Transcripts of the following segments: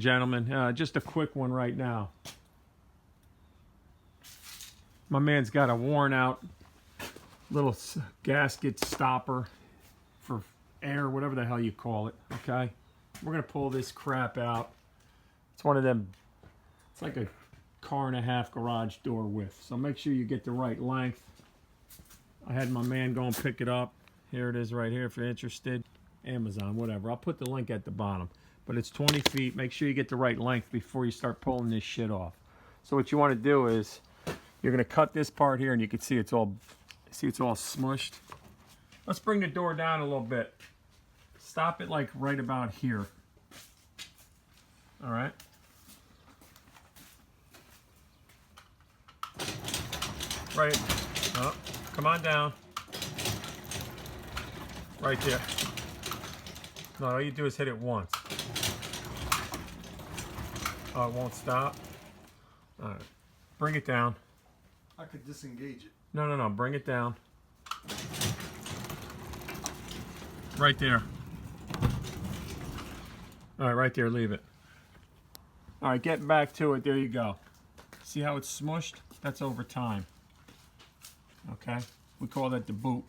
Gentlemen, just a quick one right now. My man's got a worn out little gasket stopper for air, whatever the hell you call it, okay? We're gonna pull this crap out. It's one of them, it's like a 1.5 car garage door width. So make sure you get the right length. I had my man go and pick it up. Here it is right here if you're interested. Amazon, whatever. I'll put the link at the bottom. But it's 20 feet. Make sure you get the right length before you start pulling this shit off. So what you want to do is you're going to cut this part here, and you can see it's all smushed. Let's bring the door down a little bit. Stop it like right about here. All right. Right. Oh, come on down. Right there. No, all you do is hit it once. Oh, it won't stop? All right. Bring it down. I could disengage it. No. Bring it down. Right there. All right, right there. Leave it. All right, getting back to it. There you go. See how it's smushed? That's over time. Okay? We call that the boot.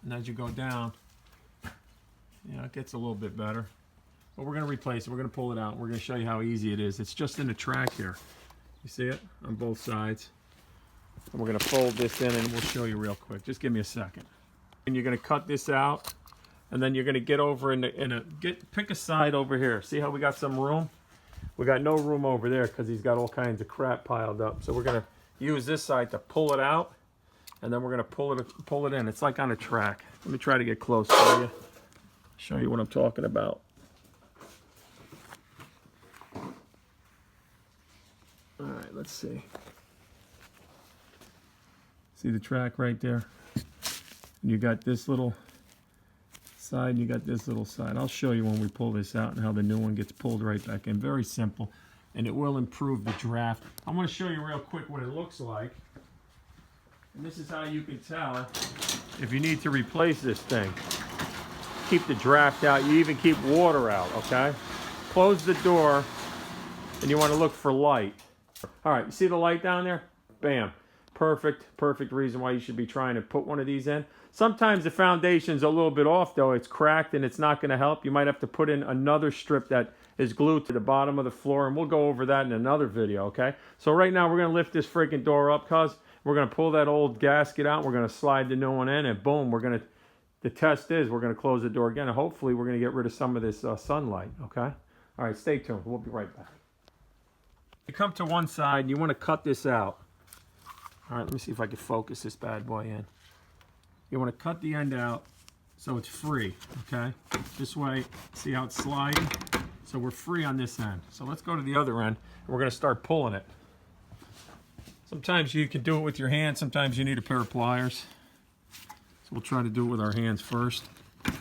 And as you go down, it gets a little bit better. But we're going to replace it. We're going to pull it out. We're going to show you how easy it is. It's just in the track here. You see it? On both sides. And we're going to fold this in and we'll show you real quick. Just give me a second. And you're going to cut this out. And then you're going to get over pick a side over here. See how we got some room? We got no room over there because he's got all kinds of crap piled up. So we're going to use this side to pull it out. And then we're going to pull it in. It's like on a track. Let me try to get close for you. Show you what I'm talking about. All right, let's see. See the track right there? You got this little side and you got this little side. I'll show you when we pull this out and how the new one gets pulled right back in. Very simple, and it will improve the draft. I'm going to show you real quick what it looks like. And this is how you can tell if you need to replace this thing. Keep the draft out. You even keep water out, okay? Close the door, and you want to look for light. All right, you see the light down there? Bam. Perfect reason why you should be trying to put one of these in. Sometimes the foundation's a little bit off, though. It's cracked, and it's not going to help. You might have to put in another strip that is glued to the bottom of the floor, and we'll go over that in another video, okay? So right now, we're going to lift this freaking door up, cuz we're going to pull that old gasket out. We're going to slide the new one in, and boom, the test is we're going to close the door again, and hopefully we're going to get rid of some of this sunlight, okay? All right, stay tuned. We'll be right back. You come to one side, and you want to cut this out. All right, let me see if I can focus this bad boy in. You want to cut the end out so it's free, okay? This way, see how it's sliding? So we're free on this end. So let's go to the other end, and we're going to start pulling it. Sometimes you can do it with your hands. Sometimes you need a pair of pliers. So we'll try to do it with our hands first. I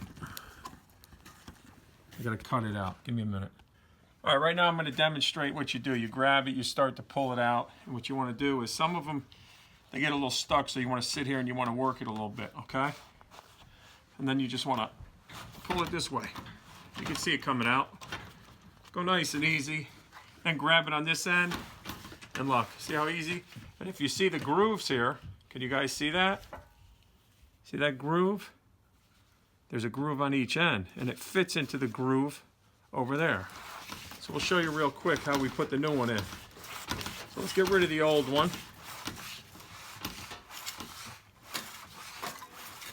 got to cut it out. Give me a minute. All right, right now I'm going to demonstrate what you do. You grab it, you start to pull it out. And what you want to do is some of them, they get a little stuck, so you want to sit here and you want to work it a little bit, okay? And then you just want to pull it this way. You can see it coming out. Go nice and easy. Then grab it on this end. And look, see how easy? And if you see the grooves here, can you guys see that? See that groove? There's a groove on each end, and it fits into the groove over there. So we'll show you real quick how we put the new one in. So let's get rid of the old one.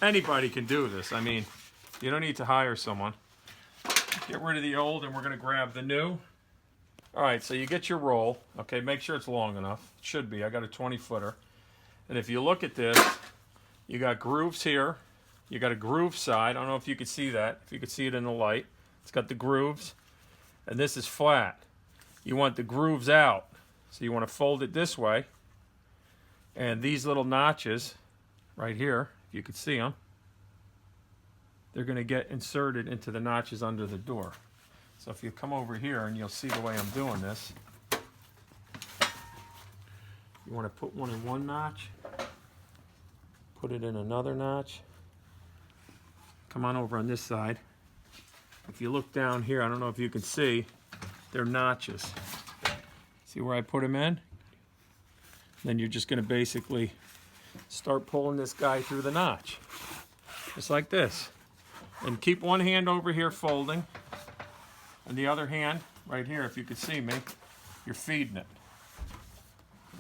Anybody can do this. I mean, you don't need to hire someone. Get rid of the old, and we're going to grab the new. All right, so you get your roll. Okay, make sure it's long enough. It should be. I got a 20-footer. And if you look at this, you got grooves here. You got a groove side. I don't know if you could see that. If you could see it in the light. It's got the grooves. And this is flat. You want the grooves out. So you want to fold it this way. And these little notches right here, if you could see them, they're going to get inserted into the notches under the door. So if you come over here and you'll see the way I'm doing this, you want to put one in one notch, put it in another notch, come on over on this side. If you look down here, I don't know if you can see, they're notches. See where I put them in? Then you're just going to basically start pulling this guy through the notch. Just like this. And keep one hand over here folding. And the other hand, right here, if you could see me, you're feeding it.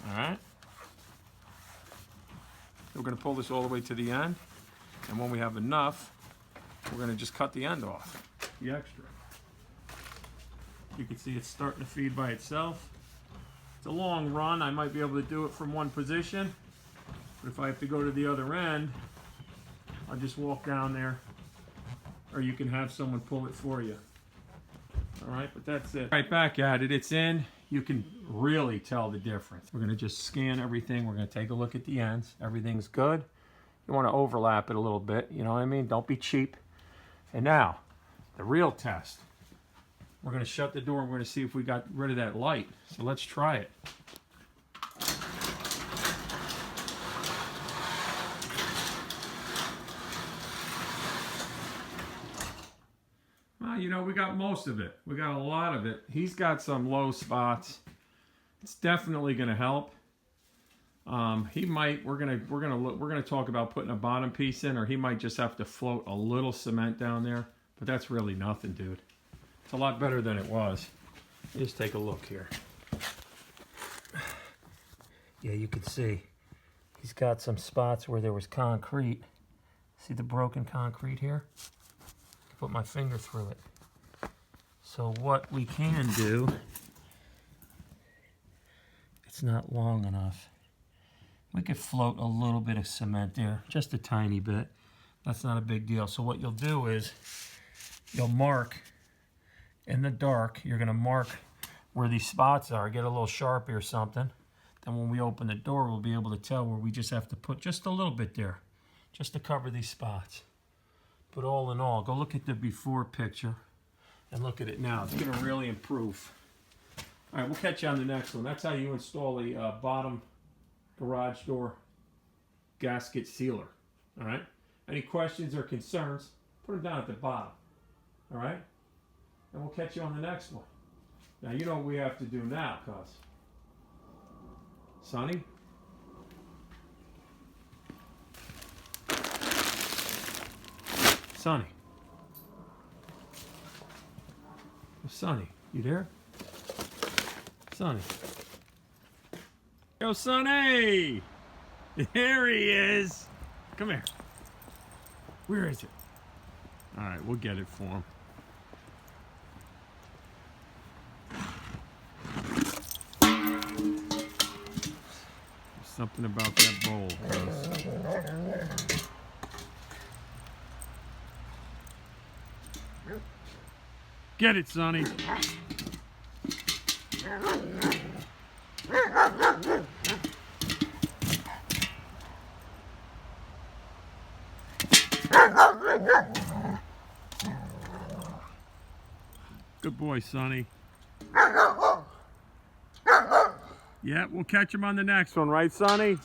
Alright? We're going to pull this all the way to the end. And when we have enough, we're going to just cut the end off. The extra. You can see it's starting to feed by itself. It's a long run. I might be able to do it from one position. But if I have to go to the other end, I'll just walk down there. Or you can have someone pull it for you. Alright, but that's it. Right back at it. It's in. You can really tell the difference. We're going to just scan everything. We're going to take a look at the ends. Everything's good. You want to overlap it a little bit. You know what I mean? Don't be cheap. And now, the real test. We're going to shut the door and we're going to see if we got rid of that light. So let's try it. Well, you know, we got most of it. We got a lot of it. He's got some low spots. It's definitely going to help. He might. We're gonna talk about putting a bottom piece in, or he might just have to float a little cement down there. But that's really nothing, dude. It's a lot better than it was. Just take a look here. Yeah, you can see he's got some spots where there was concrete. See the broken concrete here? Put my finger through it. So what we can do, it's not long enough. We could float a little bit of cement there, just a tiny bit. That's not a big deal. So what you'll do is you'll mark in the dark. You're going to mark where these spots are. Get a little Sharpie or something. Then when we open the door, we'll be able to tell where we just have to put just a little bit there, just to cover these spots. But all in all, go look at the before picture and look at it now. It's going to really improve. All right, we'll catch you on the next one. That's how you install a bottom garage door gasket sealer. All right? Any questions or concerns, put them down at the bottom. All right? And we'll catch you on the next one. Now, you know what we have to do now, cuz. Sonny? Sonny. Oh, Sonny, you there? Sonny. Yo, Sonny! There he is! Come here. Where is it? Alright, we'll get it for him. There's something about that bowl, cuz. Get it, Sonny. Good boy, Sonny. Yeah, we'll catch him on the next one, right, Sonny?